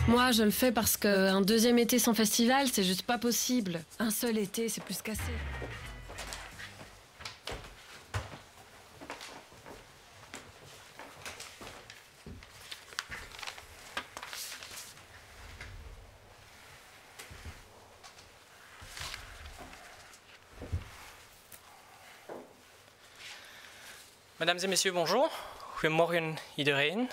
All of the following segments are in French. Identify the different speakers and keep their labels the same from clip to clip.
Speaker 1: Moi, je le fais parce qu'un deuxième été sans festival, c'est juste pas possible. Un seul été, c'est plus qu'assez.
Speaker 2: Mesdames et messieurs, bonjour. Goedemorgen iedereen.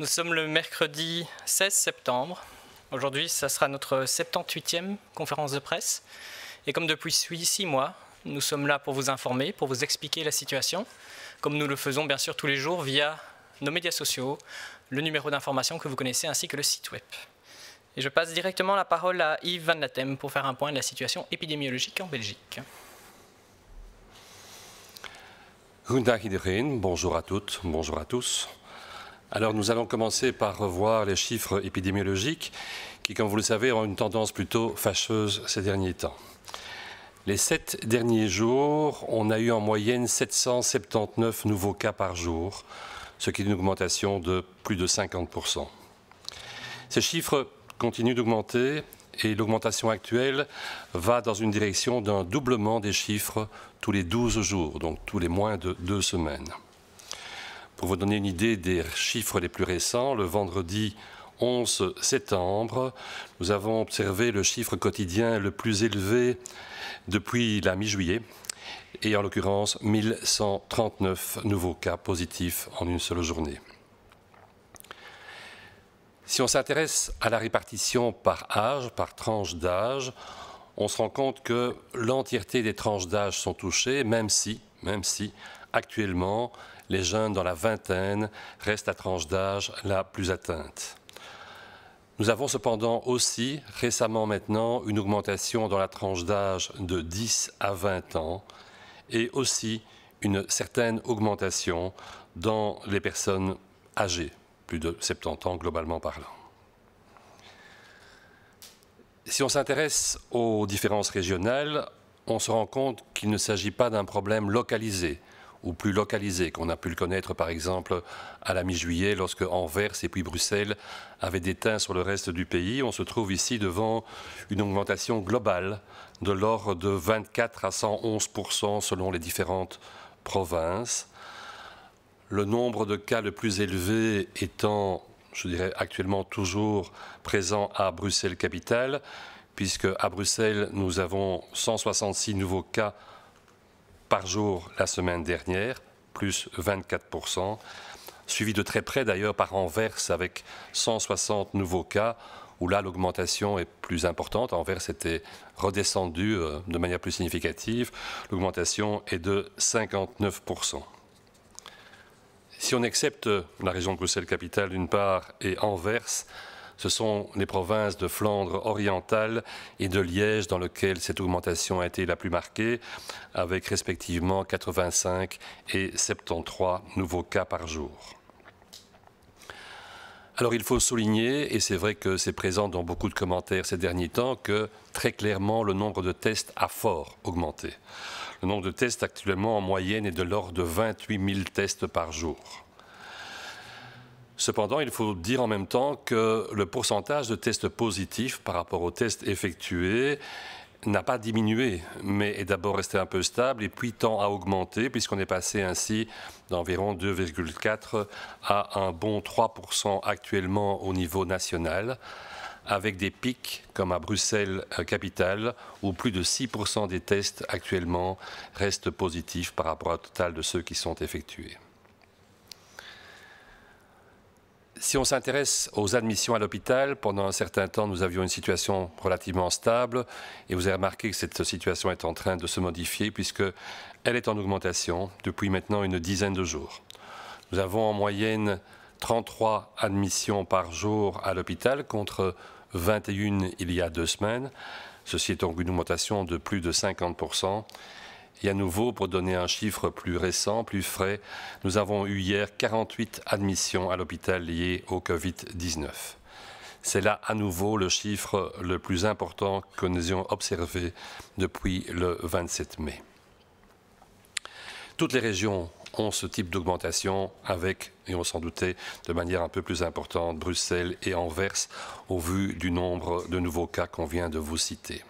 Speaker 2: Nous sommes le mercredi 16 septembre. Aujourd'hui, ça sera notre 78e conférence de presse. Et comme depuis 6 mois, nous sommes là pour vous informer, pour vous expliquer la situation, comme nous le faisons bien sûr tous les jours via nos médias sociaux, le numéro d'information que vous connaissez ainsi que le site web. Et je passe directement la parole à Yves Van Latem pour faire un point de la situation épidémiologique en Belgique.
Speaker 3: Goedendag iedereen, bonjour à toutes, bonjour à tous. Alors nous allons commencer par revoir les chiffres épidémiologiques qui, comme vous le savez, ont une tendance plutôt fâcheuse ces derniers temps. Les 7 derniers jours, on a eu en moyenne 779 nouveaux cas par jour, ce qui est une augmentation de plus de 50%. Ces chiffres continuent d'augmenter et l'augmentation actuelle va dans une direction d'un doublement des chiffres tous les 12 jours, donc tous les moins de 2 semaines. Pour vous donner une idée des chiffres les plus récents, le vendredi 11 septembre, nous avons observé le chiffre quotidien le plus élevé depuis la mi-juillet, et en l'occurrence 1139 nouveaux cas positifs en une seule journée. Si on s'intéresse à la répartition par âge, par tranche d'âge, on se rend compte que l'entièreté des tranches d'âge sont touchées, même si actuellement les jeunes dans la vingtaine restent la tranche d'âge la plus atteinte. Nous avons cependant aussi récemment maintenant une augmentation dans la tranche d'âge de 10 à 20 ans et aussi une certaine augmentation dans les personnes âgées, plus de 70 ans globalement parlant. Si on s'intéresse aux différences régionales, on se rend compte qu'il ne s'agit pas d'un problème localisé ou plus localisé, qu'on a pu le connaître par exemple à la mi-juillet lorsque Anvers et puis Bruxelles avaient déteint sur le reste du pays. On se trouve ici devant une augmentation globale de l'ordre de 24 à 111% selon les différentes provinces. Le nombre de cas le plus élevé étant, je dirais, actuellement toujours présent à Bruxelles-Capitale, puisque à Bruxelles, nous avons 166 nouveaux cas par jour la semaine dernière, plus 24%, suivi de très près d'ailleurs par Anvers avec 160 nouveaux cas, où là l'augmentation est plus importante. Anvers était redescendu de manière plus significative, l'augmentation est de 59%. Si on accepte la région de Bruxelles-Capitale d'une part et Anvers, ce sont les provinces de Flandre orientale et de Liège dans lesquelles cette augmentation a été la plus marquée, avec respectivement 85 et 73 nouveaux cas par jour. Alors il faut souligner, et c'est vrai que c'est présent dans beaucoup de commentaires ces derniers temps, que très clairement le nombre de tests a fort augmenté. Le nombre de tests actuellement en moyenne est de l'ordre de 28 000 tests par jour. Cependant, il faut dire en même temps que le pourcentage de tests positifs par rapport aux tests effectués n'a pas diminué, mais est d'abord resté un peu stable et puis tend à augmenter puisqu'on est passé ainsi d'environ 2,4 à un bon 3% actuellement au niveau national, avec des pics comme à Bruxelles-Capitale où plus de 6% des tests actuellement restent positifs par rapport au total de ceux qui sont effectués. Si on s'intéresse aux admissions à l'hôpital, pendant un certain temps, nous avions une situation relativement stable et vous avez remarqué que cette situation est en train de se modifier puisqu'elle est en augmentation depuis maintenant une dizaine de jours. Nous avons en moyenne 33 admissions par jour à l'hôpital contre 21 il y a 2 semaines. Ceci est donc une augmentation de plus de 50%. Et à nouveau, pour donner un chiffre plus récent, plus frais, nous avons eu hier 48 admissions à l'hôpital liées au Covid-19. C'est là à nouveau le chiffre le plus important que nous ayons observé depuis le 27 mai. Toutes les régions ont ce type d'augmentation avec, et on s'en doutait, de manière un peu plus importante, Bruxelles et Anvers, au vu du nombre de nouveaux cas qu'on vient de vous citer.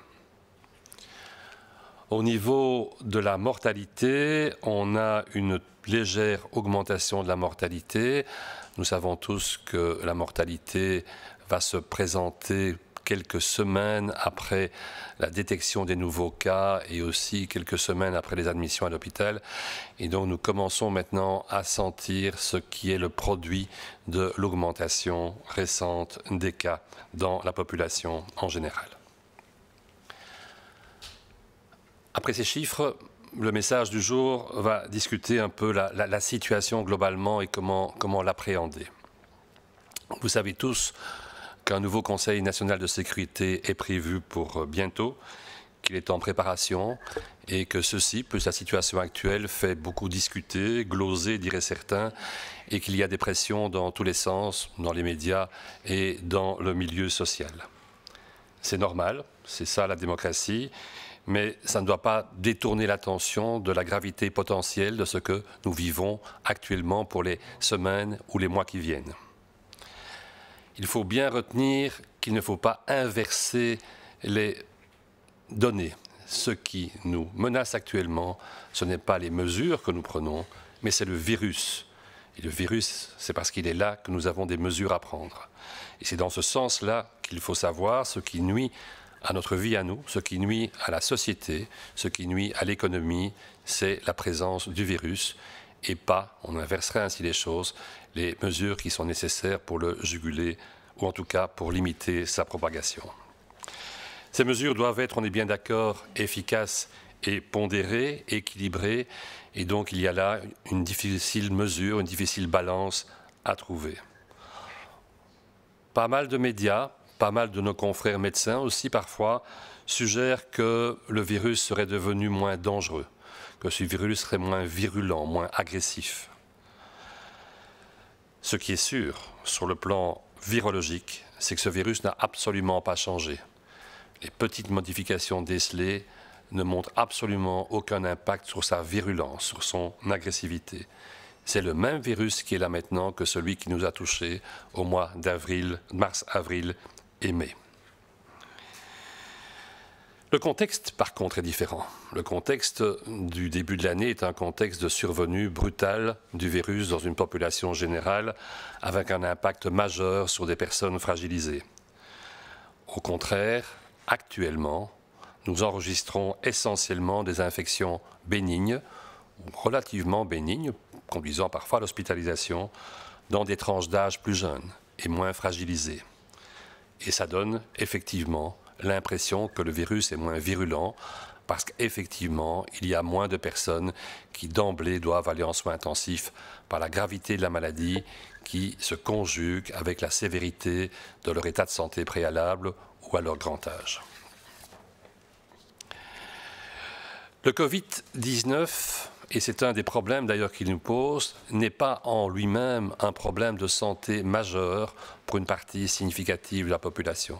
Speaker 3: Au niveau de la mortalité, on a une légère augmentation de la mortalité. Nous savons tous que la mortalité va se présenter quelques semaines après la détection des nouveaux cas et aussi quelques semaines après les admissions à l'hôpital. Et donc nous commençons maintenant à sentir ce qui est le produit de l'augmentation récente des cas dans la population en général. Après ces chiffres, le message du jour va discuter un peu la situation globalement et comment l'appréhender. Vous savez tous qu'un nouveau Conseil national de sécurité est prévu pour bientôt, qu'il est en préparation et que ceci, plus la situation actuelle, fait beaucoup discuter, gloser, diraient certains, et qu'il y a des pressions dans tous les sens, dans les médias et dans le milieu social. C'est normal, c'est ça la démocratie, mais ça ne doit pas détourner l'attention de la gravité potentielle de ce que nous vivons actuellement pour les semaines ou les mois qui viennent. Il faut bien retenir qu'il ne faut pas inverser les données. Ce qui nous menace actuellement, ce n'est pas les mesures que nous prenons, mais c'est le virus. Et le virus, c'est parce qu'il est là que nous avons des mesures à prendre. Et c'est dans ce sens-là qu'il faut savoir ce qui nuit à notre vie à nous, ce qui nuit à la société, ce qui nuit à l'économie, c'est la présence du virus et pas, on inverserait ainsi les choses, les mesures qui sont nécessaires pour le juguler ou en tout cas pour limiter sa propagation. Ces mesures doivent être, on est bien d'accord, efficaces et pondérées, équilibrées, et donc il y a là une difficile mesure, une difficile balance à trouver. Pas mal de médias, pas mal de nos confrères médecins aussi parfois suggèrent que le virus serait devenu moins dangereux, que ce virus serait moins virulent, moins agressif. Ce qui est sûr, sur le plan virologique, c'est que ce virus n'a absolument pas changé. Les petites modifications décelées ne montrent absolument aucun impact sur sa virulence, sur son agressivité. C'est le même virus qui est là maintenant que celui qui nous a touchés au mois d'avril, mars, avril et mai. Le contexte, par contre, est différent. Le contexte du début de l'année est un contexte de survenue brutale du virus dans une population générale, avec un impact majeur sur des personnes fragilisées. Au contraire, actuellement, nous enregistrons essentiellement des infections bénignes, ou relativement bénignes, conduisant parfois à l'hospitalisation, dans des tranches d'âge plus jeunes et moins fragilisées. Et ça donne effectivement l'impression que le virus est moins virulent parce qu'effectivement, il y a moins de personnes qui d'emblée doivent aller en soins intensifs par la gravité de la maladie qui se conjugue avec la sévérité de leur état de santé préalable ou à leur grand âge. Le Covid-19, et c'est un des problèmes d'ailleurs qu'il nous pose, n'est pas en lui-même un problème de santé majeur pour une partie significative de la population.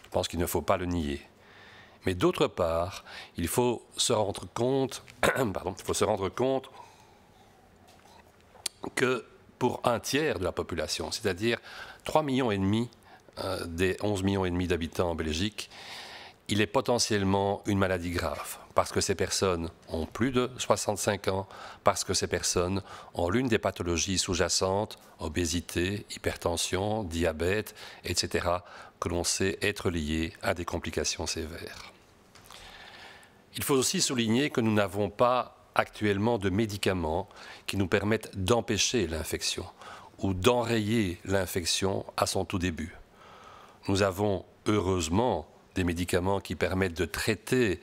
Speaker 3: Je pense qu'il ne faut pas le nier. Mais d'autre part, il faut se rendre compte, que pour un tiers de la population, c'est-à-dire 3,5 millions des 11,5 millions d'habitants en Belgique, il est potentiellement une maladie grave, parce que ces personnes ont plus de 65 ans, parce que ces personnes ont l'une des pathologies sous-jacentes, obésité, hypertension, diabète, etc., que l'on sait être liées à des complications sévères. Il faut aussi souligner que nous n'avons pas actuellement de médicaments qui nous permettent d'empêcher l'infection ou d'enrayer l'infection à son tout début. Nous avons heureusement des médicaments qui permettent de traiter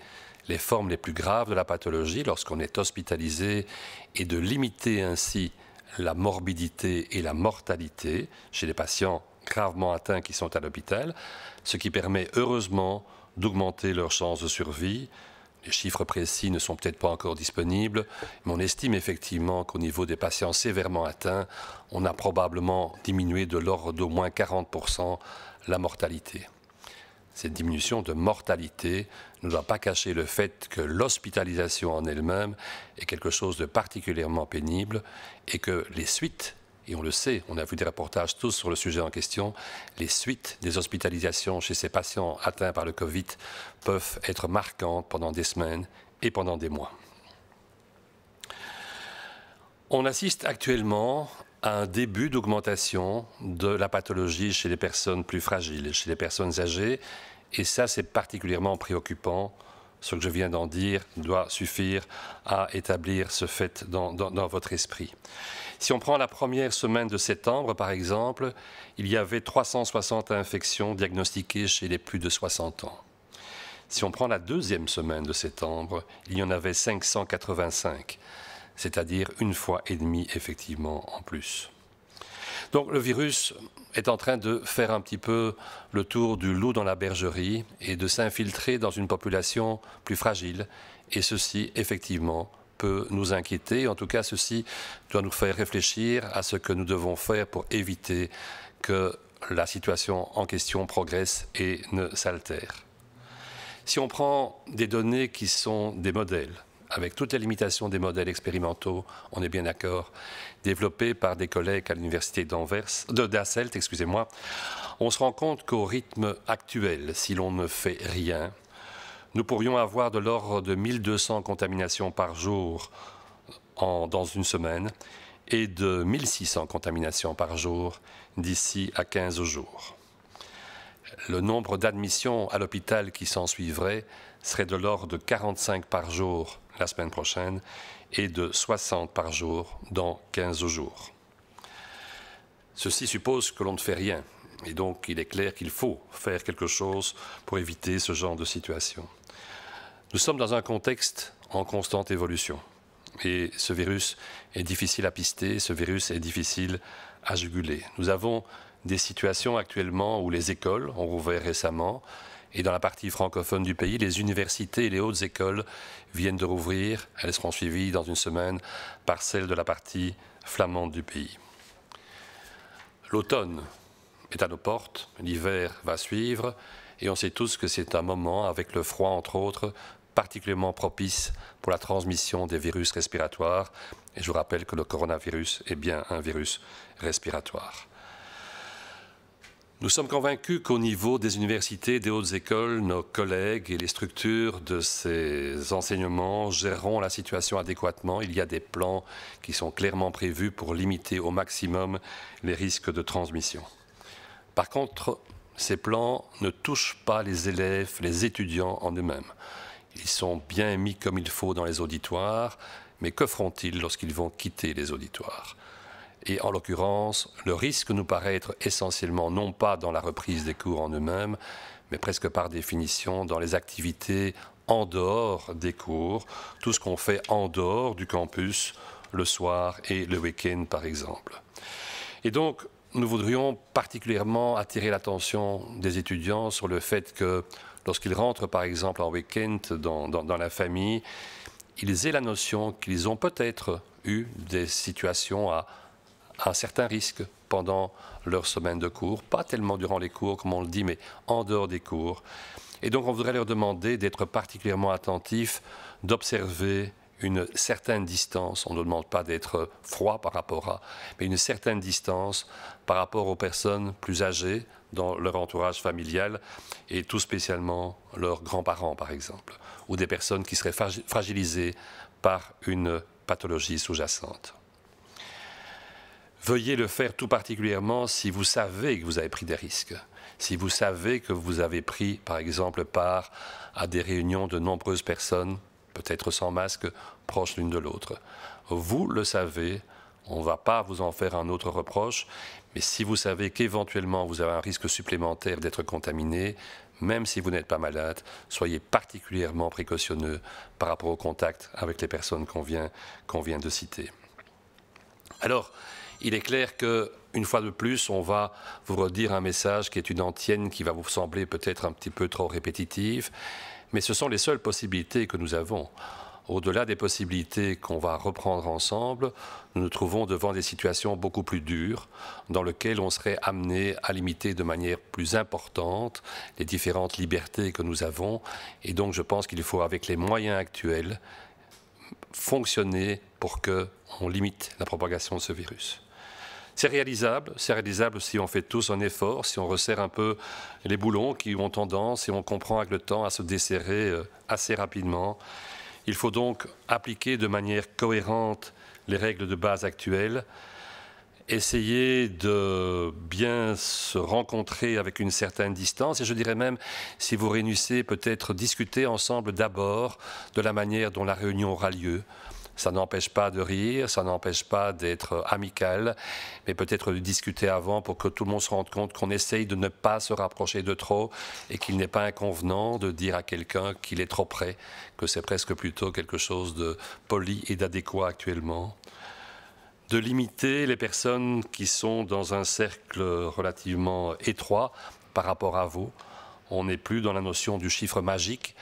Speaker 3: les formes les plus graves de la pathologie lorsqu'on est hospitalisé et de limiter ainsi la morbidité et la mortalité chez les patients gravement atteints qui sont à l'hôpital, ce qui permet heureusement d'augmenter leurs chances de survie. Les chiffres précis ne sont peut-être pas encore disponibles, mais on estime effectivement qu'au niveau des patients sévèrement atteints, on a probablement diminué de l'ordre d'au moins 40% la mortalité. cette diminution de mortalité ne doit pas cacher le fait que l'hospitalisation en elle-même est quelque chose de particulièrement pénible et que les suites, et on le sait, on a vu des reportages tous sur le sujet en question, les suites des hospitalisations chez ces patients atteints par le Covid peuvent être marquantes pendant des semaines et pendant des mois. On assiste actuellement à un début d'augmentation de la pathologie chez les personnes plus fragiles, chez les personnes âgées, et ça c'est particulièrement préoccupant. Ce que je viens d'en dire doit suffire à établir ce fait dans votre esprit. Si on prend la première semaine de septembre, par exemple, il y avait 360 infections diagnostiquées chez les plus de 60 ans. Si on prend la deuxième semaine de septembre, il y en avait 585, c'est-à-dire une fois et demie effectivement en plus. Donc le virus est en train de faire un petit peu le tour du loup dans la bergerie et de s'infiltrer dans une population plus fragile. Et ceci, effectivement, peut nous inquiéter. En tout cas, ceci doit nous faire réfléchir à ce que nous devons faire pour éviter que la situation en question progresse et ne s'altère. Si on prend des données qui sont des modèles, avec toutes les limitations des modèles expérimentaux, on est bien d'accord, développés par des collègues à l'université d'Asselt, on se rend compte qu'au rythme actuel, si l'on ne fait rien, nous pourrions avoir de l'ordre de 1200 contaminations par jour dans une semaine et de 1600 contaminations par jour d'ici à 15 jours. Le nombre d'admissions à l'hôpital qui s'en suivrait serait de l'ordre de 45 par jour la semaine prochaine et de 60 par jour dans 15 jours. Ceci suppose que l'on ne fait rien et donc il est clair qu'il faut faire quelque chose pour éviter ce genre de situation. Nous sommes dans un contexte en constante évolution et ce virus est difficile à pister, ce virus est difficile à juguler. Nous avons des situations actuellement où les écoles ont rouvert récemment et dans la partie francophone du pays, les universités et les hautes écoles viennent de rouvrir. Elles seront suivies dans une semaine par celles de la partie flamande du pays. L'automne est à nos portes, l'hiver va suivre et on sait tous que c'est un moment, avec le froid entre autres, particulièrement propice pour la transmission des virus respiratoires. Et je vous rappelle que le coronavirus est bien un virus respiratoire. Nous sommes convaincus qu'au niveau des universités, des hautes écoles, nos collègues et les structures de ces enseignements géreront la situation adéquatement. Il y a des plans qui sont clairement prévus pour limiter au maximum les risques de transmission. Par contre, ces plans ne touchent pas les élèves, les étudiants en eux-mêmes. Ils sont bien mis comme il faut dans les auditoires, mais que feront-ils lorsqu'ils vont quitter les auditoires ? Et en l'occurrence, le risque nous paraît être essentiellement non pas dans la reprise des cours en eux-mêmes, mais presque par définition dans les activités en dehors des cours, tout ce qu'on fait en dehors du campus, le soir et le week-end par exemple. Et donc, nous voudrions particulièrement attirer l'attention des étudiants sur le fait que lorsqu'ils rentrent par exemple en week-end dans la famille, ils aient la notion qu'ils ont peut-être eu des situations à un certain risque pendant leur semaine de cours, pas tellement durant les cours comme on le dit, mais en dehors des cours. Et donc on voudrait leur demander d'être particulièrement attentifs, d'observer une certaine distance. On ne demande pas d'être froid par rapport à, mais une certaine distance par rapport aux personnes plus âgées dans leur entourage familial et tout spécialement leurs grands-parents par exemple, ou des personnes qui seraient fragilisées par une pathologie sous-jacente. Veuillez le faire tout particulièrement si vous savez que vous avez pris des risques. Si vous savez que vous avez pris, par exemple, part à des réunions de nombreuses personnes, peut-être sans masque, proches l'une de l'autre. Vous le savez, on ne va pas vous en faire un autre reproche, mais si vous savez qu'éventuellement vous avez un risque supplémentaire d'être contaminé, même si vous n'êtes pas malade, soyez particulièrement précautionneux par rapport au contact avec les personnes qu'on vient de citer. Alors, il est clair qu'une fois de plus, on va vous redire un message qui est une antienne qui va vous sembler peut-être un petit peu trop répétitive, mais ce sont les seules possibilités que nous avons. au-delà des possibilités qu'on va reprendre ensemble, nous nous trouvons devant des situations beaucoup plus dures dans lesquelles on serait amené à limiter de manière plus importante les différentes libertés que nous avons. Et donc je pense qu'il faut, avec les moyens actuels, fonctionner pour qu'on limite la propagation de ce virus. C'est réalisable si on fait tous un effort, si on resserre un peu les boulons qui ont tendance, si on comprend avec le temps à se desserrer assez rapidement. Il faut donc appliquer de manière cohérente les règles de base actuelles, essayer de bien se rencontrer avec une certaine distance et je dirais même, si vous réunissez, peut-être discuter ensemble d'abord de la manière dont la réunion aura lieu. Ça n'empêche pas de rire, ça n'empêche pas d'être amical, mais peut-être de discuter avant pour que tout le monde se rende compte qu'on essaye de ne pas se rapprocher de trop et qu'il n'est pas inconvenant de dire à quelqu'un qu'il est trop près, que c'est presque plutôt quelque chose de poli et d'adéquat actuellement. De limiter les personnes qui sont dans un cercle relativement étroit par rapport à vous. On n'est plus dans la notion du chiffre magique.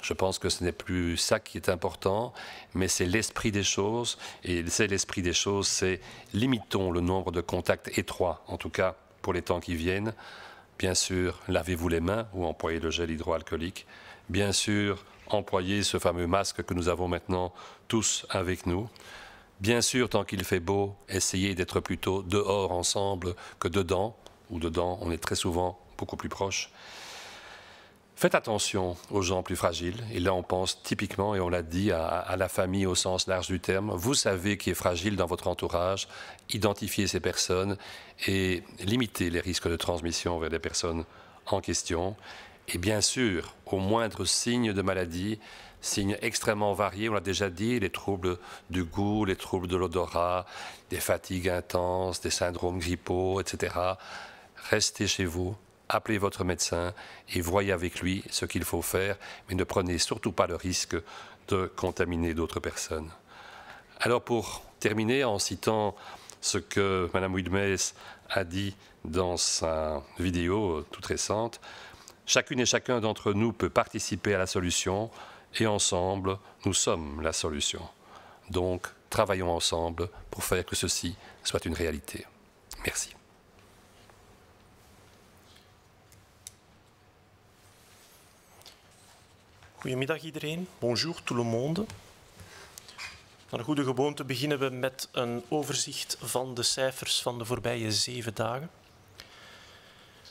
Speaker 3: Je pense que ce n'est plus ça qui est important, mais c'est l'esprit des choses. Et c'est l'esprit des choses, c'est limitons le nombre de contacts étroits, en tout cas pour les temps qui viennent. Bien sûr, lavez-vous les mains ou employez le gel hydroalcoolique. Bien sûr, employez ce fameux masque que nous avons maintenant tous avec nous. Bien sûr, tant qu'il fait beau, essayez d'être plutôt dehors ensemble que dedans, ou dedans, on est très souvent beaucoup plus proches. Faites attention aux gens plus fragiles, et là on pense typiquement, et on l'a dit, à la famille au sens large du terme. Vous savez qui est fragile dans votre entourage, identifiez ces personnes et limitez les risques de transmission vers les personnes en question. Et bien sûr, au moindre signe de maladie, signes extrêmement variés, on l'a déjà dit, les troubles du goût, les troubles de l'odorat, des fatigues intenses, des syndromes grippaux, etc. Restez chez vous, appelez votre médecin et voyez avec lui ce qu'il faut faire, mais ne prenez surtout pas le risque de contaminer d'autres personnes. Alors pour terminer, en citant ce que Mme Wilmès a dit dans sa vidéo toute récente, chacune et chacun d'entre nous peut participer à la solution et ensemble, nous sommes la solution. Donc, travaillons ensemble pour faire que ceci soit une réalité. Merci.
Speaker 4: Goedemiddag iedereen, bonjour tout le monde. Naar goede gewoonte beginnen we met een overzicht van de cijfers van de voorbije 7 dagen.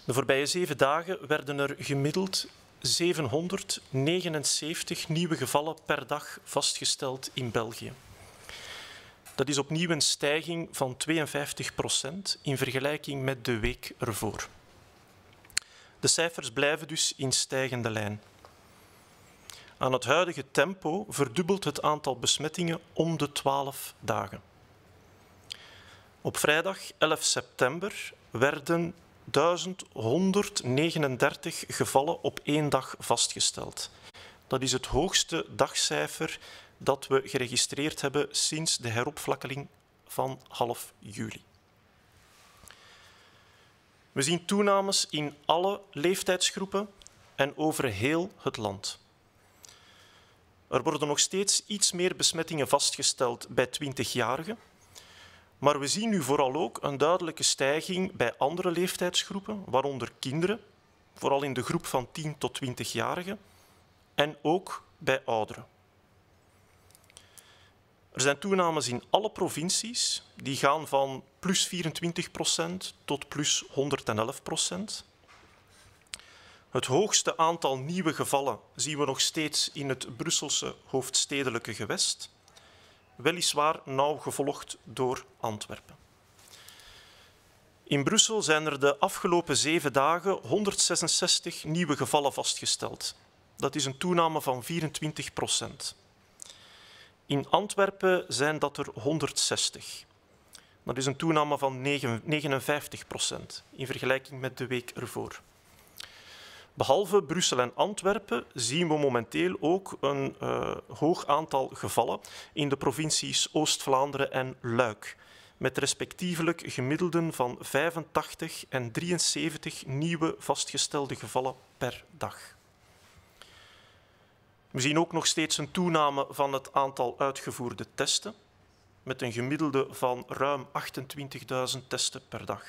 Speaker 4: De voorbije 7 dagen werden er gemiddeld 779 nieuwe gevallen per dag vastgesteld in België. Dat is opnieuw een stijging van 52% in vergelijking met de week ervoor. De cijfers blijven dus in stijgende lijn. Aan het huidige tempo verdubbelt het aantal besmettingen om de 12 dagen. Op vrijdag 11 september werden 1139 gevallen op 1 dag vastgesteld. Dat is het hoogste dagcijfer dat we geregistreerd hebben sinds de heropvlakkeling van half juli. We zien toenames in alle leeftijdsgroepen en over heel het land. Er worden nog steeds iets meer besmettingen vastgesteld bij 20-jarigen, maar we zien nu vooral ook een duidelijke stijging bij andere leeftijdsgroepen, waaronder kinderen, vooral in de groep van 10 tot 20-jarigen, en ook bij ouderen. Er zijn toenames in alle provincies, die gaan van plus 24% tot plus 111%. Het hoogste aantal nieuwe gevallen zien we nog steeds in het Brusselse hoofdstedelijke gewest, weliswaar nauw gevolgd door Antwerpen. In Brussel zijn er de afgelopen 7 dagen 166 nieuwe gevallen vastgesteld. Dat is een toename van 24%. In Antwerpen zijn dat er 160. Dat is een toename van 59% in vergelijking met de week ervoor. Behalve Brussel en Antwerpen zien we momenteel ook een hoog aantal gevallen in de provincies Oost-Vlaanderen en Luik, met respectievelijk gemiddelden van 85 en 73 nieuwe vastgestelde gevallen per dag. We zien ook nog steeds een toename van het aantal uitgevoerde testen, met een gemiddelde van ruim 28.000 testen per dag.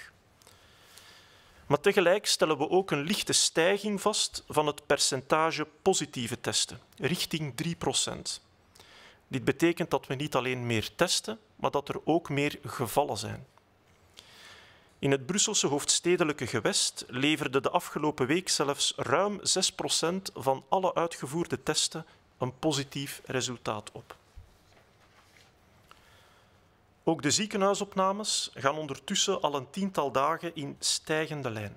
Speaker 4: Maar tegelijk stellen we ook een lichte stijging vast van het percentage positieve testen, richting 3%. Dit betekent dat we niet alleen meer testen, maar dat er ook meer gevallen zijn. In het Brusselse hoofdstedelijke gewest leverde de afgelopen week zelfs ruim 6% van alle uitgevoerde testen een positief resultaat op. Ook de ziekenhuisopnames gaan ondertussen al een tiental dagen in stijgende lijn.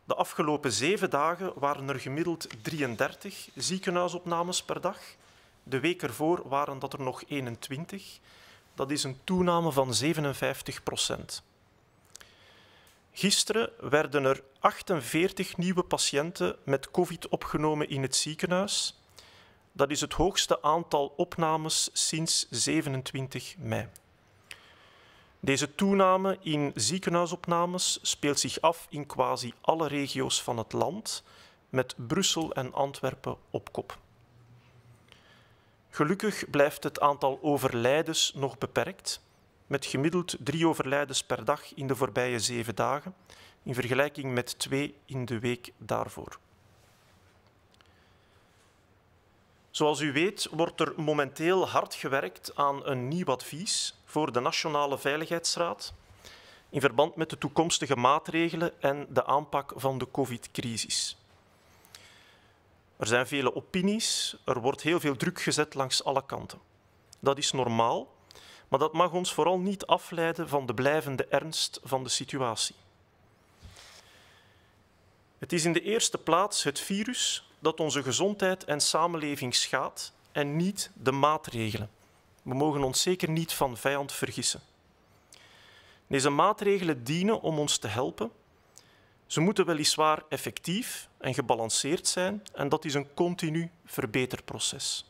Speaker 4: De afgelopen 7 dagen waren er gemiddeld 33 ziekenhuisopnames per dag. De week ervoor waren dat er nog 21. Dat is een toename van 57%. Gisteren werden er 48 nieuwe patiënten met COVID opgenomen in het ziekenhuis. Dat is het hoogste aantal opnames sinds 27 mei. Deze toename in ziekenhuisopnames speelt zich af in quasi alle regio's van het land, met Brussel en Antwerpen op kop. Gelukkig blijft het aantal overlijdens nog beperkt, met gemiddeld 3 overlijdens per dag in de voorbije 7 dagen, in vergelijking met 2 in de week daarvoor. Zoals u weet wordt er momenteel hard gewerkt aan een nieuw advies voor de Nationale Veiligheidsraad in verband met de toekomstige maatregelen en de aanpak van de COVID-crisis. Er zijn vele opinies, er wordt heel veel druk gezet langs alle kanten. Dat is normaal, maar dat mag ons vooral niet afleiden van de blijvende ernst van de situatie. Het is in de eerste plaats het virus dat onze gezondheid en samenleving schaadt en niet de maatregelen. We mogen ons zeker niet van vijand vergissen. Deze maatregelen dienen om ons te helpen. Ze moeten weliswaar effectief en gebalanceerd zijn en dat is een continu verbeterproces.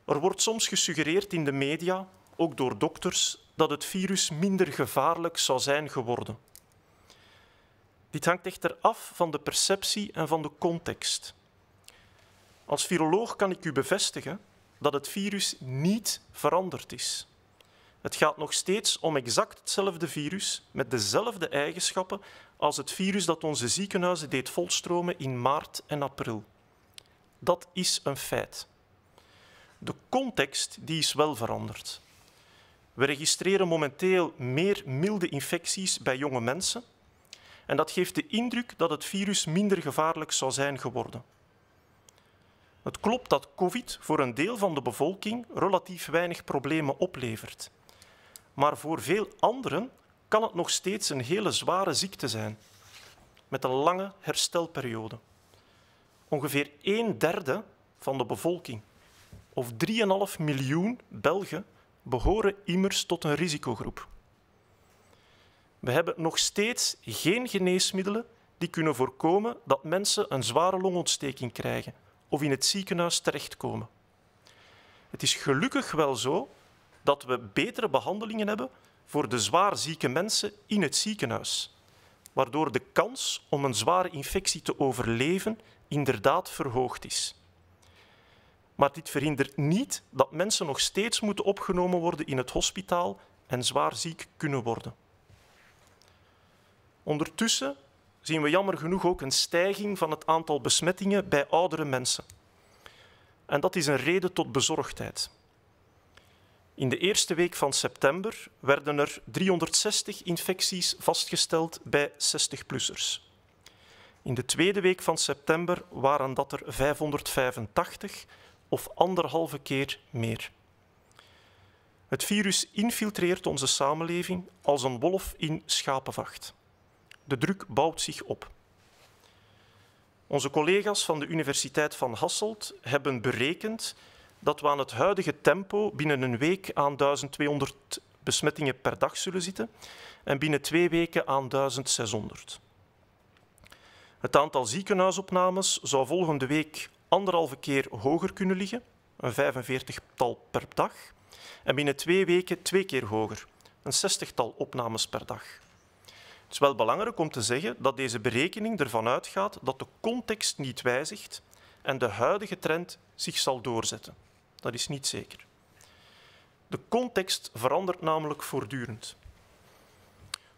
Speaker 4: Er wordt soms gesuggereerd in de media, ook door dokters, dat het virus minder gevaarlijk zou zijn geworden. Dit hangt echter af van de perceptie en van de context. Als viroloog kan ik u bevestigen dat het virus niet veranderd is. Het gaat nog steeds om exact hetzelfde virus met dezelfde eigenschappen als het virus dat onze ziekenhuizen deed volstromen in maart en april. Dat is een feit. De context die is wel veranderd. We registreren momenteel meer milde infecties bij jonge mensen en dat geeft de indruk dat het virus minder gevaarlijk zou zijn geworden. Het klopt dat COVID voor een deel van de bevolking relatief weinig problemen oplevert. Maar voor veel anderen kan het nog steeds een hele zware ziekte zijn, met een lange herstelperiode. Ongeveer 1/3 van de bevolking, of 3,5 miljoen Belgen, behoren immers tot een risicogroep. We hebben nog steeds geen geneesmiddelen die kunnen voorkomen dat mensen een zware longontsteking krijgen of in het ziekenhuis terechtkomen. Het is gelukkig wel zo dat we betere behandelingen hebben voor de zwaar zieke mensen in het ziekenhuis, waardoor de kans om een zware infectie te overleven inderdaad verhoogd is. Maar dit verhindert niet dat mensen nog steeds moeten opgenomen worden in het hospitaal en zwaar ziek kunnen worden. Ondertussen zien we jammer genoeg ook een stijging van het aantal besmettingen bij oudere mensen. En dat is een reden tot bezorgdheid. In de eerste week van september werden er 360 infecties vastgesteld bij 60-plussers. In de tweede week van september waren dat er 585, of 1,5 keer meer. Het virus infiltreert onze samenleving als een wolf in schapenvacht. De druk bouwt zich op. Onze collega's van de Universiteit van Hasselt hebben berekend dat we aan het huidige tempo binnen een week aan 1200 besmettingen per dag zullen zitten en binnen 2 weken aan 1600. Het aantal ziekenhuisopnames zou volgende week 1,5 keer hoger kunnen liggen, een 45-tal per dag, en binnen 2 weken 2 keer hoger, een 60-tal opnames per dag. Het is wel belangrijk om te zeggen dat deze berekening ervan uitgaat dat de context niet wijzigt en de huidige trend zich zal doorzetten. Dat is niet zeker. De context verandert namelijk voortdurend.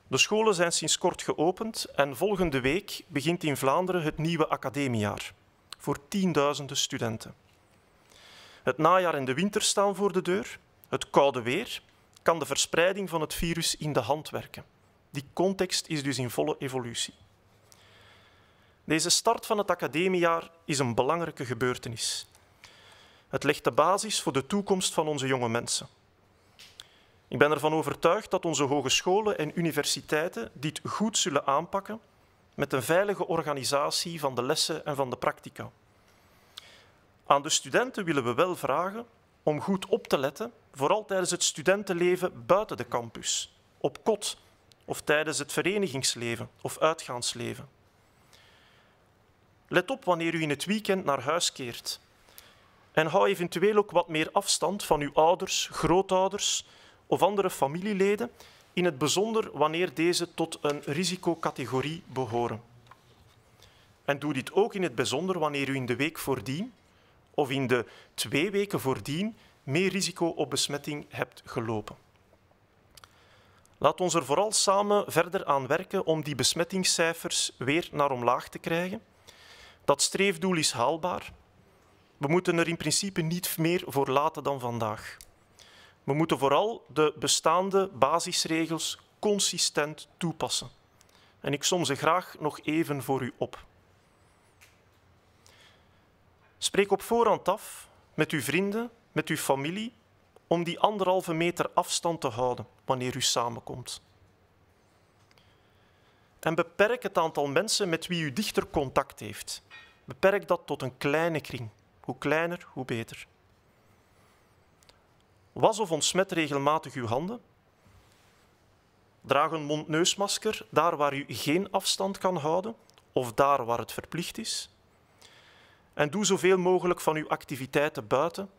Speaker 4: De scholen zijn sinds kort geopend en volgende week begint in Vlaanderen het nieuwe academiejaar voor tienduizenden studenten. Het najaar en de winter staan voor de deur. Het koude weer kan de verspreiding van het virus in de hand werken. Die context is dus in volle evolutie. Deze start van het academiejaar is een belangrijke gebeurtenis. Het legt de basis voor de toekomst van onze jonge mensen. Ik ben ervan overtuigd dat onze hogescholen en universiteiten dit goed zullen aanpakken met een veilige organisatie van de lessen en van de practica. Aan de studenten willen we wel vragen om goed op te letten, vooral tijdens het studentenleven buiten de campus, op kot of tijdens het verenigingsleven of uitgaansleven. Let op wanneer u in het weekend naar huis keert en hou eventueel ook wat meer afstand van uw ouders, grootouders of andere familieleden, in het bijzonder wanneer deze tot een risicocategorie behoren. En doe dit ook in het bijzonder wanneer u in de week voordien of in de 2 weken voordien meer risico op besmetting hebt gelopen. Laat ons er vooral samen verder aan werken om die besmettingscijfers weer naar omlaag te krijgen. Dat streefdoel is haalbaar. We moeten er in principe niet meer voor laten dan vandaag. We moeten vooral de bestaande basisregels consistent toepassen. En ik som ze graag nog even voor u op. Spreek op voorhand af met uw vrienden, met uw familie, om die 1,5 meter afstand te houden wanneer u samenkomt. En beperk het aantal mensen met wie u dichter contact heeft. Beperk dat tot een kleine kring. Hoe kleiner, hoe beter. Was of ontsmet regelmatig uw handen. Draag een mond-neusmasker daar waar u geen afstand kan houden of daar waar het verplicht is. En doe zoveel mogelijk van uw activiteiten buiten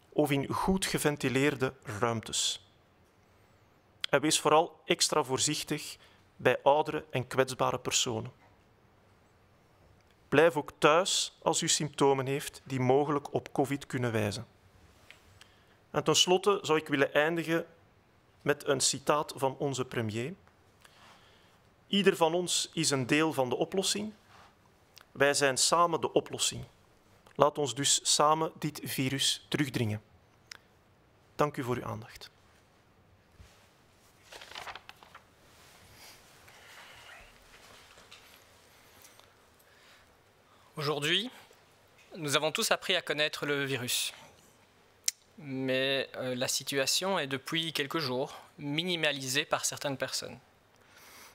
Speaker 4: of in goed geventileerde ruimtes. En wees vooral extra voorzichtig bij oudere en kwetsbare personen. Blijf ook thuis als u symptomen heeft die mogelijk op COVID kunnen wijzen. En tenslotte zou ik willen eindigen met een citaat van onze premier. Ieder van ons is een deel van de oplossing. Wij zijn samen de oplossing. Laat ons dus samen dit virus terugdringen. Dank u voor uw aandacht.
Speaker 2: Aujourd'hui, nous avons tous appris à connaître le virus. Mais la situation est depuis quelques jours minimalisée par certaines personnes.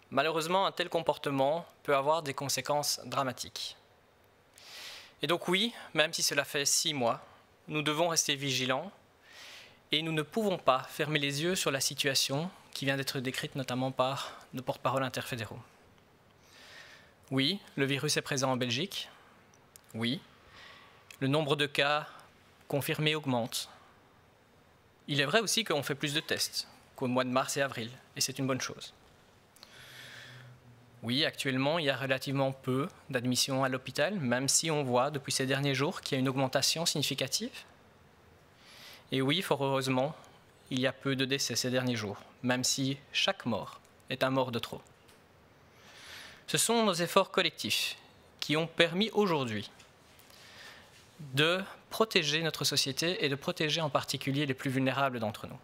Speaker 2: Malheureusement, un tel comportement peut avoir des conséquences dramatiques. Et donc oui, même si cela fait 6 mois, nous devons rester vigilants et nous ne pouvons pas fermer les yeux sur la situation qui vient d'être décrite notamment par nos porte-parole interfédéraux. Oui, le virus est présent en Belgique. Oui, le nombre de cas confirmés augmente. Il est vrai aussi qu'on fait plus de tests qu'au mois de mars et avril, et c'est une bonne chose. Oui, actuellement, il y a relativement peu d'admissions à l'hôpital, même si on voit depuis ces derniers jours qu'il y a une augmentation significative. Et oui, fort heureusement, il y a peu de décès ces derniers jours, même si chaque mort est un mort de trop. Ce sont nos efforts collectifs qui ont permis aujourd'hui de protéger notre société et de protéger en particulier les plus vulnérables d'entre nous.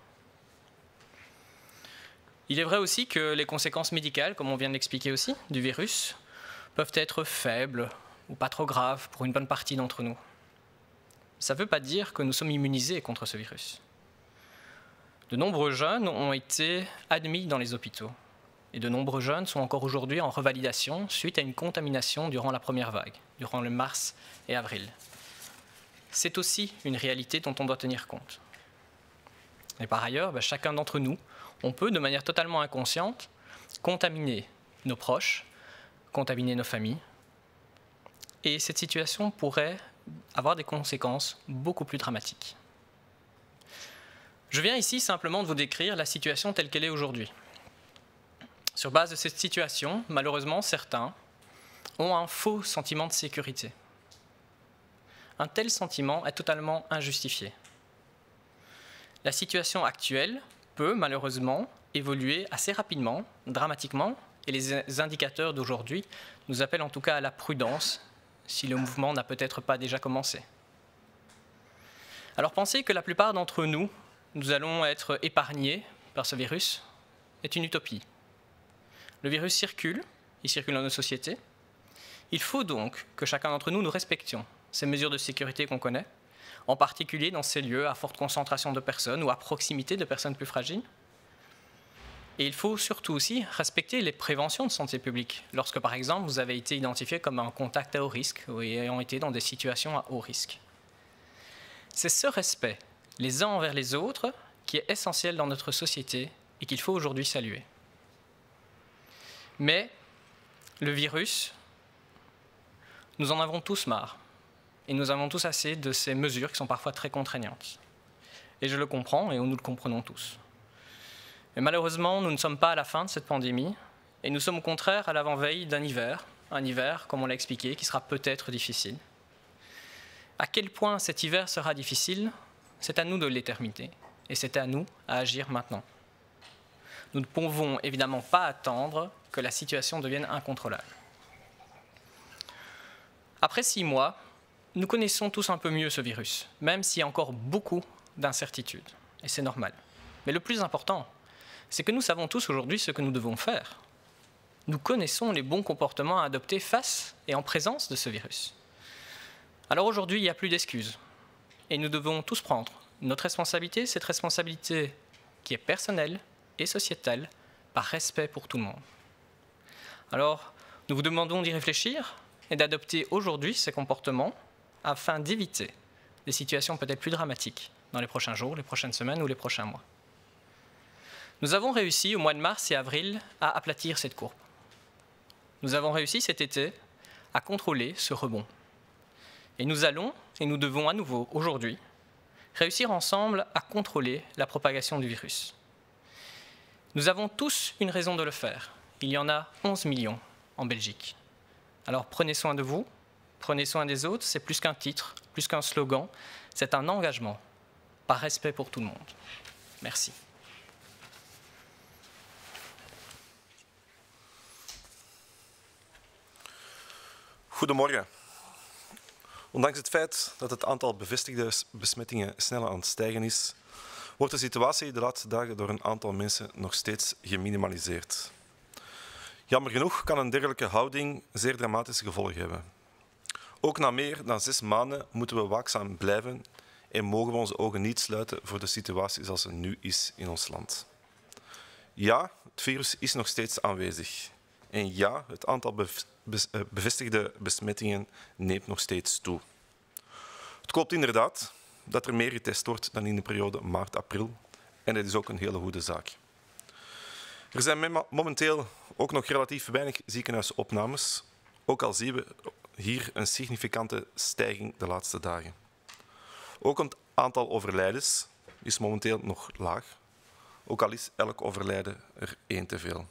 Speaker 2: Il est vrai aussi que les conséquences médicales, comme on vient de l'expliquer aussi, du virus, peuvent être faibles ou pas trop graves pour une bonne partie d'entre nous. Ça ne veut pas dire que nous sommes immunisés contre ce virus. De nombreux jeunes ont été admis dans les hôpitaux et de nombreux jeunes sont encore aujourd'hui en revalidation suite à une contamination durant la première vague, durant le mars et avril. C'est aussi une réalité dont on doit tenir compte. Et par ailleurs, chacun d'entre nous, on peut, de manière totalement inconsciente, contaminer nos proches, contaminer nos familles. Et cette situation pourrait avoir des conséquences beaucoup plus dramatiques. Je viens ici simplement de vous décrire la situation telle qu'elle est aujourd'hui. Sur base de cette situation, malheureusement, certains ont un faux sentiment de sécurité. Un tel sentiment est totalement injustifié. La situation actuelle peut malheureusement évoluer assez rapidement, dramatiquement, et les indicateurs d'aujourd'hui nous appellent en tout cas à la prudence, si le mouvement n'a peut-être pas déjà commencé. Alors penser que la plupart d'entre nous, nous allons être épargnés par ce virus est une utopie. Le virus circule, il circule dans nos sociétés. Il faut donc que chacun d'entre nous respections ces mesures de sécurité qu'on connaît, en particulier dans ces lieux à forte concentration de personnes ou à proximité de personnes plus fragiles. Et il faut surtout aussi respecter les préventions de santé publique, lorsque par exemple vous avez été identifié comme un contact à haut risque ou ayant été dans des situations à haut risque. C'est ce respect, les uns envers les autres, qui est essentiel dans notre société et qu'il faut aujourd'hui saluer. Mais le virus, nous en avons tous marre. Et nous avons tous assez de ces mesures qui sont parfois très contraignantes. Et je le comprends et nous le comprenons tous. Mais malheureusement, nous ne sommes pas à la fin de cette pandémie et nous sommes au contraire à l'avant-veille d'un hiver, un hiver, comme on l'a expliqué, qui sera peut-être difficile. À quel point cet hiver sera difficile, c'est à nous de le déterminer et c'est à nous à agir maintenant. Nous ne pouvons évidemment pas attendre que la situation devienne incontrôlable. Après 6 mois, nous connaissons tous un peu mieux ce virus, même s'il y a encore beaucoup d'incertitudes, et c'est normal. Mais le plus important, c'est que nous savons tous aujourd'hui ce que nous devons faire. Nous connaissons les bons comportements à adopter face et en présence de ce virus. Alors aujourd'hui, il n'y a plus d'excuses, et nous devons tous prendre notre responsabilité, cette responsabilité qui est personnelle et sociétale, par respect pour tout le monde. Alors, nous vous demandons d'y réfléchir et d'adopter aujourd'hui ces comportements afin d'éviter des situations peut-être plus dramatiques dans les prochains jours, les prochaines semaines ou les prochains mois. Nous avons réussi au mois de mars et avril à aplatir cette courbe. Nous avons réussi cet été à contrôler ce rebond. Et nous allons, et nous devons à nouveau aujourd'hui, réussir ensemble à contrôler la propagation du virus. Nous avons tous une raison de le faire. Il y en a 11 millions en Belgique. Alors prenez soin de vous, prenez soin des autres, c'est plus qu'un titre, plus qu'un slogan, c'est un engagement, par respect pour tout le monde. Merci.
Speaker 5: Goedemorgen. Ondanks het feit dat het aantal bevestigde besmettingen sneller aan het stijgen is, wordt de situatie de laatste dagen door een aantal mensen nog steeds geminimaliseerd. Jammer genoeg kan een dergelijke houding zeer dramatische gevolgen hebben. Ook na meer dan 6 maanden moeten we waakzaam blijven en mogen we onze ogen niet sluiten voor de situatie zoals ze nu is in ons land. Ja, het virus is nog steeds aanwezig. En ja, het aantal bevestigde besmettingen neemt nog steeds toe. Het klopt inderdaad dat er meer getest wordt dan in de periode maart-april. En dat is ook een hele goede zaak. Er zijn momenteel ook nog relatief weinig ziekenhuisopnames, ook al zien we hier een significante stijging de laatste dagen. Ook het aantal overlijdens is momenteel nog laag, ook al is elk overlijden er 1 te veel.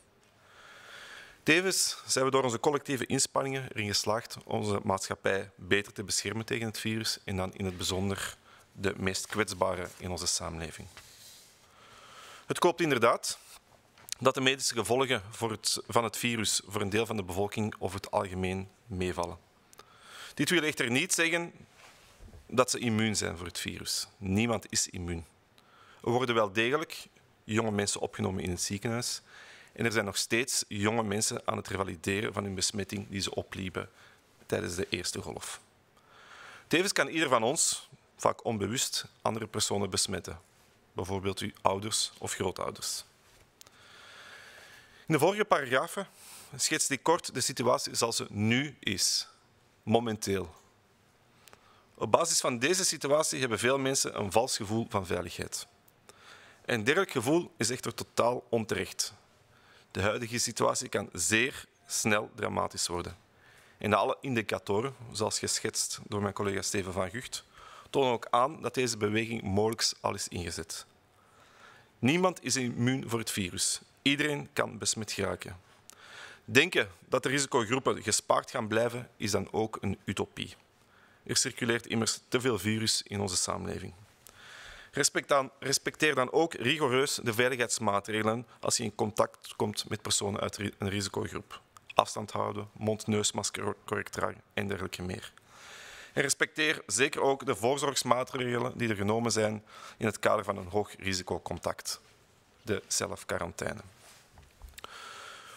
Speaker 5: Tevens zijn we door onze collectieve inspanningen erin geslaagd onze maatschappij beter te beschermen tegen het virus en dan in het bijzonder de meest kwetsbaren in onze samenleving. Het klopt inderdaad dat de medische gevolgen van het virus voor een deel van de bevolking over het algemeen meevallen. Dit wil echter niet zeggen dat ze immuun zijn voor het virus. Niemand is immuun. Er worden wel degelijk jonge mensen opgenomen in het ziekenhuis en er zijn nog steeds jonge mensen aan het revalideren van hun besmetting die ze opliepen tijdens de eerste golf. Tevens kan ieder van ons, vaak onbewust, andere personen besmetten. Bijvoorbeeld uw ouders of grootouders. In de vorige paragrafen schetst ik kort de situatie zoals ze nu is, momenteel. Op basis van deze situatie hebben veel mensen een vals gevoel van veiligheid. Een dergelijk gevoel is echter totaal onterecht. De huidige situatie kan zeer snel dramatisch worden. En alle indicatoren, zoals geschetst door mijn collega Steven van Gucht, tonen ook aan dat deze beweging mogelijk al is ingezet. Niemand is immuun voor het virus. Iedereen kan besmet geraken. Denken dat de risicogroepen gespaard gaan blijven, is dan ook een utopie. Er circuleert immers te veel virus in onze samenleving. Respecteer dan ook rigoureus de veiligheidsmaatregelen als je in contact komt met personen uit een risicogroep. Afstand houden, mond-neusmasker correct dragen en dergelijke meer. En respecteer zeker ook de voorzorgsmaatregelen die er genomen zijn in het kader van een hoog risicocontact, de zelfquarantaine.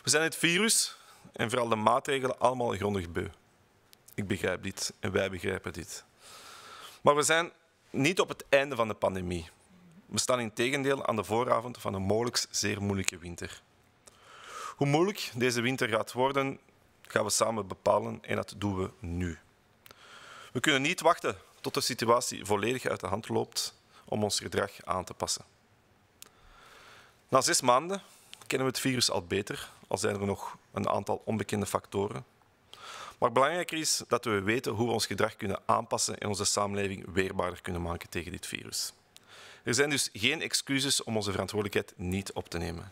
Speaker 5: We zijn het virus en vooral de maatregelen allemaal grondig beu. Ik begrijp dit en wij begrijpen dit. Maar we zijn niet op het einde van de pandemie. We staan integendeel aan de vooravond van een mogelijk zeer moeilijke winter. Hoe moeilijk deze winter gaat worden, gaan we samen bepalen en dat doen we nu. We kunnen niet wachten tot de situatie volledig uit de hand loopt om ons gedrag aan te passen. Na 6 maanden kennen we het virus al beter, al zijn er nog een aantal onbekende factoren. Maar belangrijker is dat we weten hoe we ons gedrag kunnen aanpassen en onze samenleving weerbaarder kunnen maken tegen dit virus. Er zijn dus geen excuses om onze verantwoordelijkheid niet op te nemen.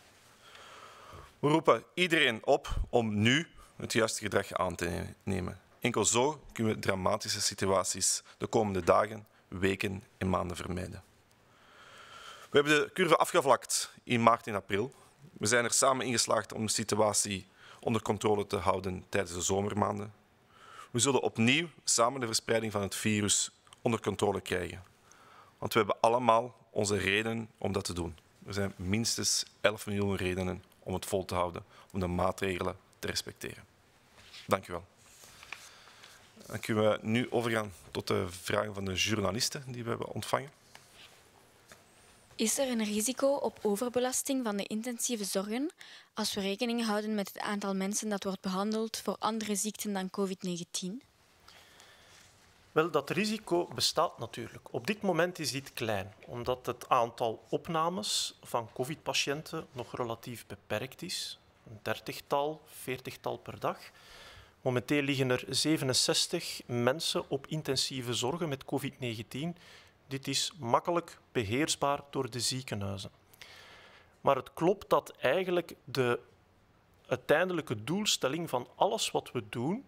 Speaker 5: We roepen iedereen op om nu het juiste gedrag aan te nemen. Enkel zo kunnen we dramatische situaties de komende dagen, weken en maanden vermijden. We hebben de curve afgevlakt in maart en april. We zijn er samen in geslaagd om de situatie onder controle te houden tijdens de zomermaanden. We zullen opnieuw samen de verspreiding van het virus onder controle krijgen. Want we hebben allemaal onze redenen om dat te doen. Er zijn minstens 11 miljoen redenen om het vol te houden, om de maatregelen te respecteren. Dank u wel. Dan kunnen we nu overgaan tot de vragen van de journalisten die we hebben ontvangen.
Speaker 6: Is er een risico op overbelasting van de intensieve zorgen als we rekening houden met het aantal mensen dat wordt behandeld voor andere ziekten dan COVID-19?
Speaker 4: Wel, dat risico bestaat natuurlijk. Op dit moment is dit klein, omdat het aantal opnames van COVID-patiënten nog relatief beperkt is. Een 30-tal, 40-tal per dag. Momenteel liggen er 67 mensen op intensieve zorgen met COVID-19. Dit is makkelijk beheersbaar door de ziekenhuizen. Maar het klopt dat eigenlijk de uiteindelijke doelstelling van alles wat we doen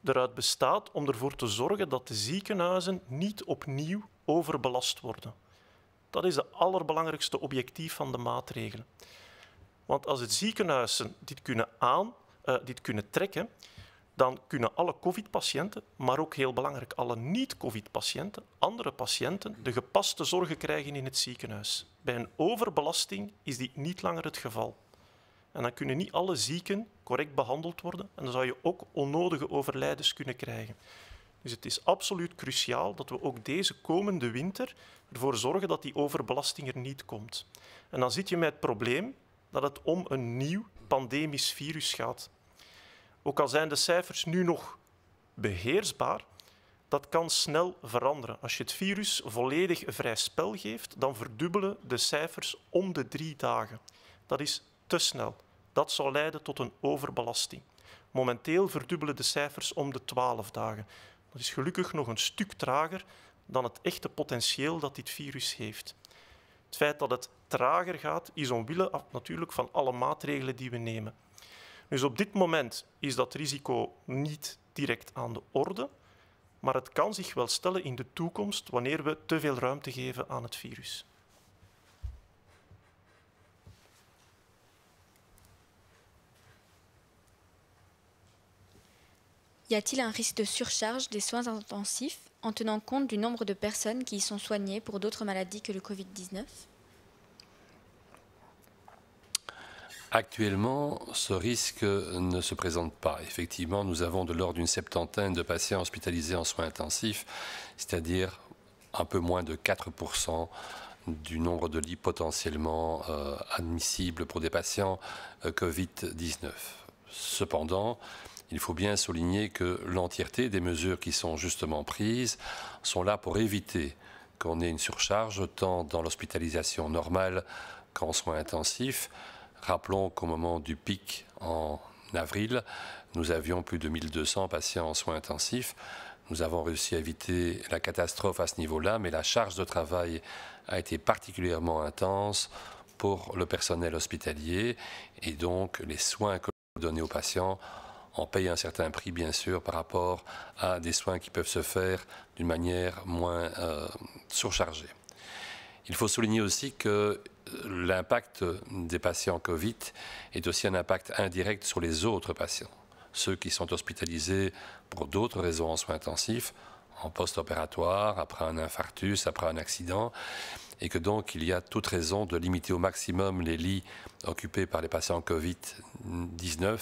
Speaker 4: eruit bestaat om ervoor te zorgen dat de ziekenhuizen niet opnieuw overbelast worden. Dat is het allerbelangrijkste objectief van de maatregelen. Want als het ziekenhuizen dit kunnen trekken, dan kunnen alle COVID-patiënten, maar ook heel belangrijk, alle niet-COVID-patiënten, andere patiënten, de gepaste zorgen krijgen in het ziekenhuis. Bij een overbelasting is dit niet langer het geval. En dan kunnen niet alle zieken correct behandeld worden en dan zou je ook onnodige overlijdens kunnen krijgen. Dus het is absoluut cruciaal dat we ook deze komende winter ervoor zorgen dat die overbelasting er niet komt. En dan zit je met het probleem dat het om een nieuw pandemisch virus gaat. Ook al zijn de cijfers nu nog beheersbaar, dat kan snel veranderen. Als je het virus volledig vrij spel geeft, dan verdubbelen de cijfers om de 3 dagen. Dat is te snel. Dat zou leiden tot een overbelasting. Momenteel verdubbelen de cijfers om de 12 dagen. Dat is gelukkig nog een stuk trager dan het echte potentieel dat dit virus heeft. Het feit dat het trager gaat, is omwille natuurlijk van alle maatregelen die we nemen. Dus op dit moment is dat risico niet direct aan de orde, maar het kan zich wel stellen in de toekomst wanneer we te veel ruimte geven aan het virus.
Speaker 6: Y a-t-il un risque de surcharge des soins intensifs en tenant compte du nombre de personnes qui y sont soignées pour d'autres maladies que le Covid-19?
Speaker 3: Actuellement, ce risque ne se présente pas. Effectivement, nous avons de l'ordre d'une 70aine de patients hospitalisés en soins intensifs, c'est-à-dire un peu moins de 4% du nombre de lits potentiellement admissibles pour des patients Covid-19. Cependant, il faut bien souligner que l'entièreté des mesures qui sont justement prises sont là pour éviter qu'on ait une surcharge tant dans l'hospitalisation normale qu'en soins intensifs. Rappelons qu'au moment du pic en avril, nous avions plus de 1200 patients en soins intensifs. Nous avons réussi à éviter la catastrophe à ce niveau-là, mais la charge de travail a été particulièrement intense pour le personnel hospitalier et donc les soins que l'on donne aux patients en payent un certain prix, bien sûr, par rapport à des soins qui peuvent se faire d'une manière moins surchargée. Il faut souligner aussi que l'impact des patients Covid est aussi un impact indirect sur les autres patients, ceux qui sont hospitalisés pour d'autres raisons en soins intensifs, en post-opératoire, après un infarctus, après un accident, et que donc il y a toute raison de limiter au maximum les lits occupés par les patients Covid-19,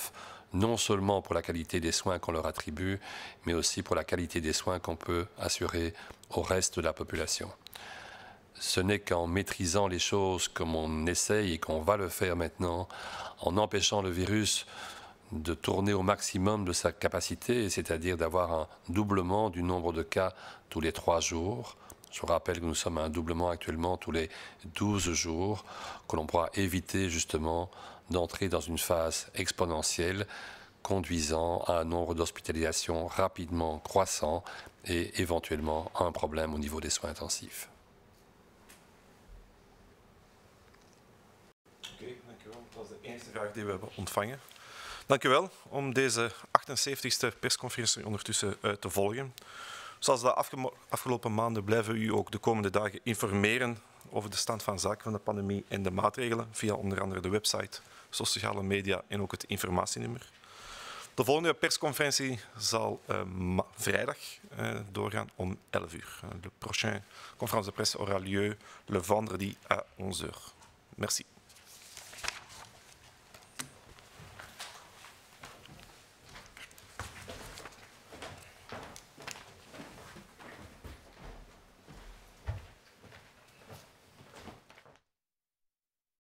Speaker 3: non seulement pour la qualité des soins qu'on leur attribue, mais aussi pour la qualité des soins qu'on peut assurer au reste de la population. Ce n'est qu'en maîtrisant les choses comme on essaye et qu'on va le faire maintenant, en empêchant le virus de tourner au maximum de sa capacité, c'est-à-dire d'avoir un doublement du nombre de cas tous les 3 jours. Je vous rappelle que nous sommes à un doublement actuellement tous les 12 jours, que l'on pourra éviter justement d'entrer dans une phase exponentielle, conduisant à un nombre d'hospitalisations rapidement croissant et éventuellement à un problème au niveau des soins intensifs.
Speaker 5: Dat is de enige vraag die we hebben ontvangen. Dank u wel om deze 78e persconferentie ondertussen te volgen. Zoals de afgelopen maanden blijven we u ook de komende dagen informeren over de stand van zaken van de pandemie en de maatregelen via onder andere de website, sociale media en ook het informatienummer. De volgende persconferentie zal vrijdag doorgaan om 11 uur. Le prochain conférence de presse aura lieu le vendredi à 11 heures. Merci.